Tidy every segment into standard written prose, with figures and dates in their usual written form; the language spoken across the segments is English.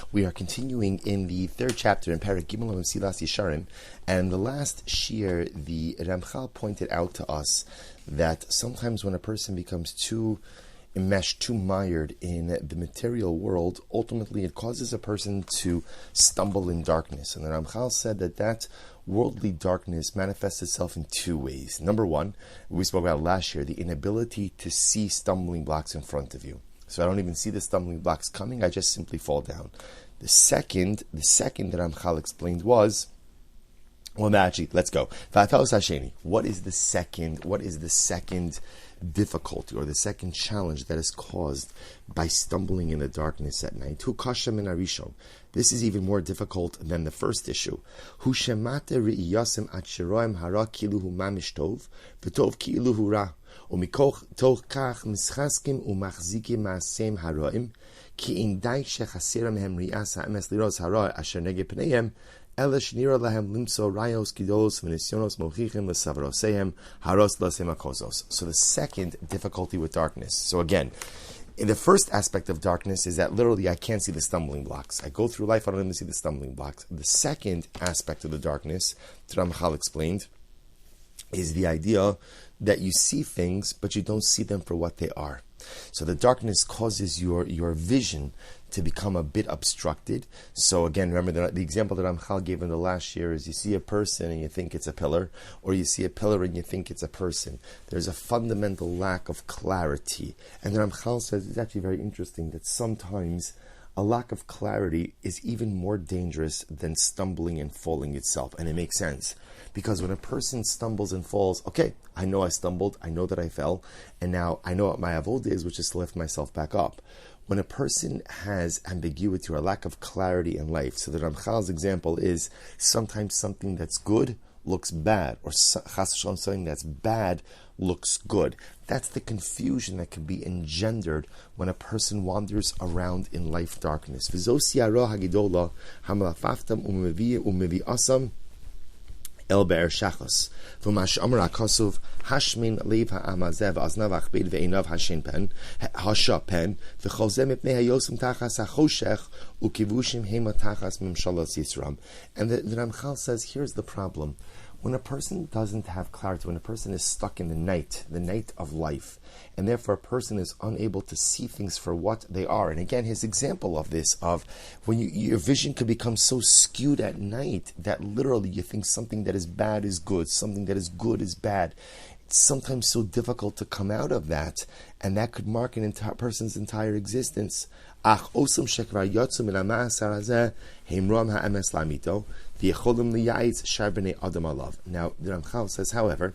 We are continuing in the third chapter in Perek Gimel of Mesillas Yesharim, and the last shiur, the Ramchal pointed out to us that sometimes when a person becomes too enmeshed, too mired in the material world, ultimately it causes a person to stumble in darkness. And the Ramchal said that worldly darkness manifests itself in two ways. Number one, we spoke about last year, the inability to see stumbling blocks in front of you. So I don't even see the stumbling blocks coming, I just simply fall down. The second that Ramchal explained was, well, actually, let's go. What is the second difficulty or the second challenge that is caused by stumbling in the darkness at night? This is even more difficult than the first issue. So the second difficulty with darkness. So again, in the first aspect of darkness is that literally I can't see the stumbling blocks. I go through life, I don't even see the stumbling blocks. The second aspect of the darkness, Ramchal explained, is the idea that you see things, but you don't see them for what they are. So the darkness causes your vision to become a bit obstructed. So again, remember the example that Ramchal gave in the last year is you see a person and you think it's a pillar, or you see a pillar and you think it's a person. There's a fundamental lack of clarity. And the Ramchal says it's actually very interesting that sometimes a lack of clarity is even more dangerous than stumbling and falling itself. And it makes sense. Because when a person stumbles and falls, okay, I know I stumbled, I know that I fell, and now I know what my avodah is, which is to lift myself back up. When a person has ambiguity or a lack of clarity in life, so the Ramchal's example is sometimes something that's good looks bad, or something that's bad looks good. That's the confusion that can be engendered when a person wanders around in life darkness. El Be'er Shachos. V'mash Amar HaKosov, Hashmin Lev HaAmazev Aznav Achbid Ve'inav Hashin Pen, Hasha Pen, V'cholzeh Mipnei HaYosem Tachas HaChoshech, Ukivushim Hema Tachas Mesillas Yesharim. And the Ramchal says, here's the problem. When a person doesn't have clarity, when a person is stuck in the night of life, and therefore a person is unable to see things for what they are. And again, his example of this, of when your vision could become so skewed at night that literally you think something that is bad is good, something that is good is bad. It's sometimes so difficult to come out of that, and that could mark an person's entire existence. Now, the Ramchal says, however,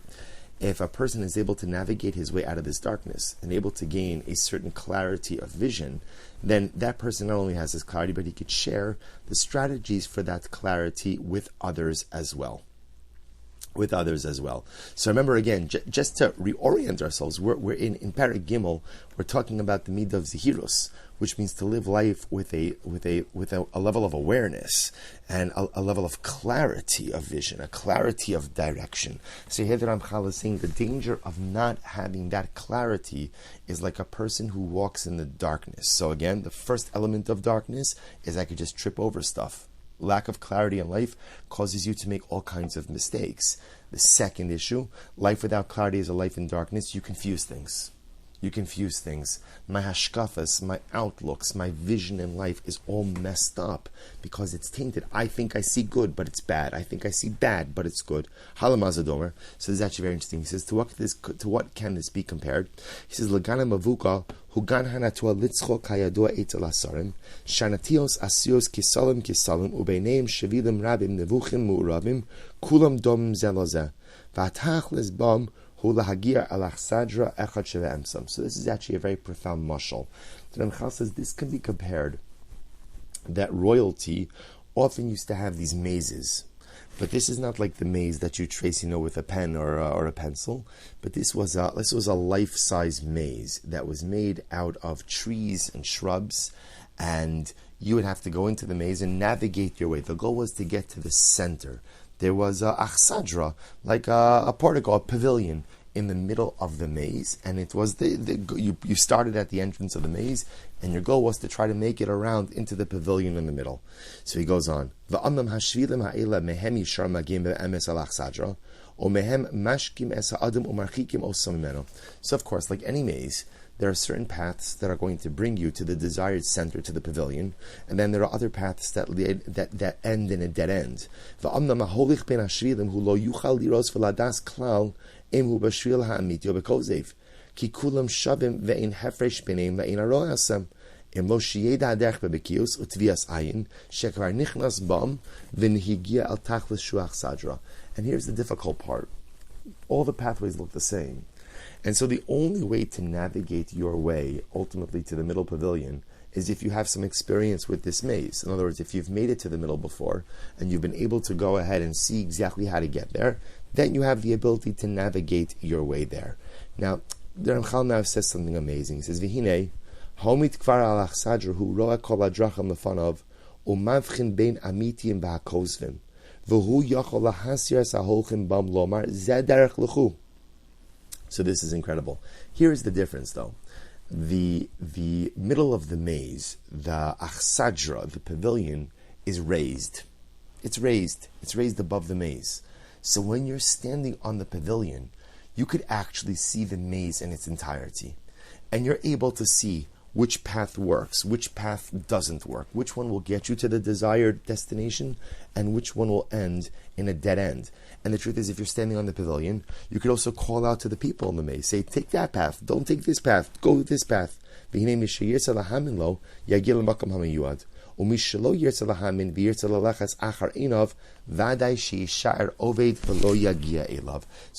if a person is able to navigate his way out of this darkness and able to gain a certain clarity of vision, then that person not only has this clarity, but he could share the strategies for that clarity with others as well. So remember again, just to reorient ourselves, we're in Perek Gimel, we're talking about the midah of zihirus, which means to live life with a level of awareness and a level of clarity of vision, a clarity of direction. So here the Ramchal is saying the danger of not having that clarity is like a person who walks in the darkness. So again, the first element of darkness is I could just trip over stuff. Lack of clarity in life causes you to make all kinds of mistakes. The second issue, life without clarity is a life in darkness. You confuse things. My hashkafas, my outlooks, my vision in life is all messed up because it's tainted. I think I see good, but it's bad. I think I see bad, but it's good. Halamazadomer. So this is actually very interesting. He says, to what can this be compared? He says, Lagana mavuka hugan hanatua litzcho kayadua etel asarim shanatios asios kisalim ubeineim shavilim rabim nevuchim mu'urabim kulam dom zelozeh v'atach lesbam. So this is actually a very profound mashal. The Ramchal says this can be compared that royalty often used to have these mazes, but this is not like the maze that you trace, with a pen or a pencil. But this was a life-size maze that was made out of trees and shrubs, and you would have to go into the maze and navigate your way. The goal was to get to the center. There was a achsadra, like a portico, a pavilion in the middle of the maze, and it was you started at the entrance of the maze, and your goal was to try to make it around into the pavilion in the middle. So he goes on. So of course, like any maze, there are certain paths that are going to bring you to the desired center, to the pavilion, and then there are other paths that end in a dead end. And here's the difficult part. All the pathways look the same. And so the only way to navigate your way ultimately to the middle pavilion is if you have some experience with this maze. In other words, if you've made it to the middle before and you've been able to go ahead and see exactly how to get there, then you have the ability to navigate your way there. Now, the Ramchal now says something amazing. He says, V'hinei, homit kvar al achsadr hu roa kol adracham lefanov umavchin bein amitiyim v'hakozvim v'hu yachol lahasir saholchim bam lomar zeh derech l'chu. So this is incredible. Here's the difference, though. The middle of the maze, the achsadra, the pavilion, is raised. It's raised. It's raised above the maze. So when you're standing on the pavilion, you could actually see the maze in its entirety. And you're able to see which path works, which path doesn't work, which one will get you to the desired destination, and which one will end in a dead end. And the truth is, if you're standing on the pavilion, you could also call out to the people in the maze, say, take that path, don't take this path, go this path. So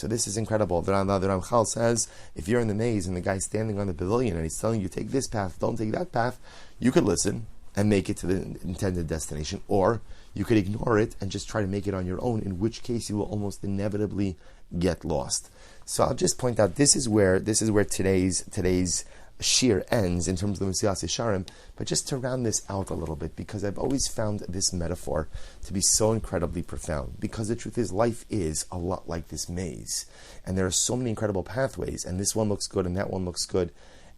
this is incredible. The Ramchal says, if you're in the maze and the guy's standing on the pavilion and he's telling you, take this path, don't take that path, you could listen and make it to the intended destination, or you could ignore it and just try to make it on your own, in which case you will almost inevitably get lost. So I'll just point out, this is where today's shiur ends in terms of the Mesillas Yesharim, but just to round this out a little bit, because I've always found this metaphor to be so incredibly profound, because the truth is, life is a lot like this maze, and there are so many incredible pathways, and this one looks good and that one looks good,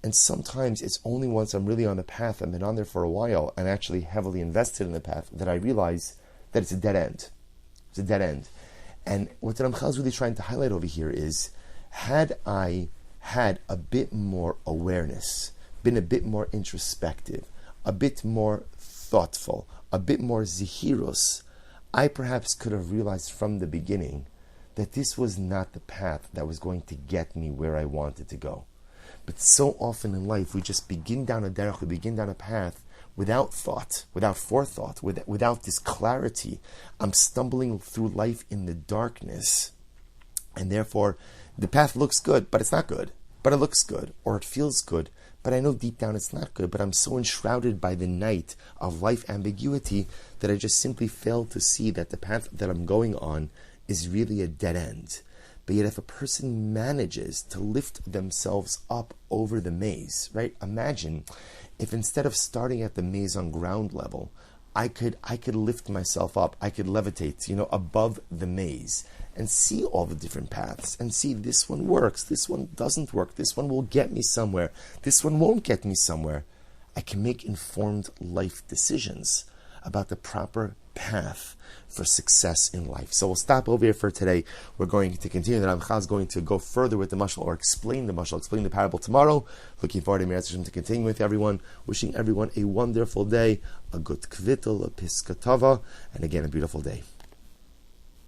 and sometimes it's only once I'm really on the path and been on there for a while and actually heavily invested in the path that I realize that it's a dead end. It's a dead end. And what the Ramchal is really trying to highlight over here is, had I had a bit more awareness, been a bit more introspective, a bit more thoughtful, a bit more zihirus, I perhaps could have realized from the beginning that this was not the path that was going to get me where I wanted to go. But so often in life, we just begin down a derech, we begin down a path without thought, without forethought, without this clarity. I'm stumbling through life in the darkness, and therefore the path looks good, but it's not good. But it looks good, or it feels good, but I know deep down it's not good. But I'm so enshrouded by the night of life ambiguity that I just simply fail to see that the path that I'm going on is really a dead end. But yet if a person manages to lift themselves up over the maze, right? Imagine if instead of starting at the maze on ground level, I could lift myself up, I could levitate, above the maze and see all the different paths and see this one works, this one doesn't work, this one will get me somewhere, this one won't get me somewhere. I can make informed life decisions about the proper path for success in life. So we'll stop over here for today. We're going to continue. The Ramchal is going to go further with the mashal, or explain the parable tomorrow. Looking forward to Mesillas Yesharim to continue with everyone. Wishing everyone a wonderful day, a good kvittel, a piskatava, and again a beautiful day.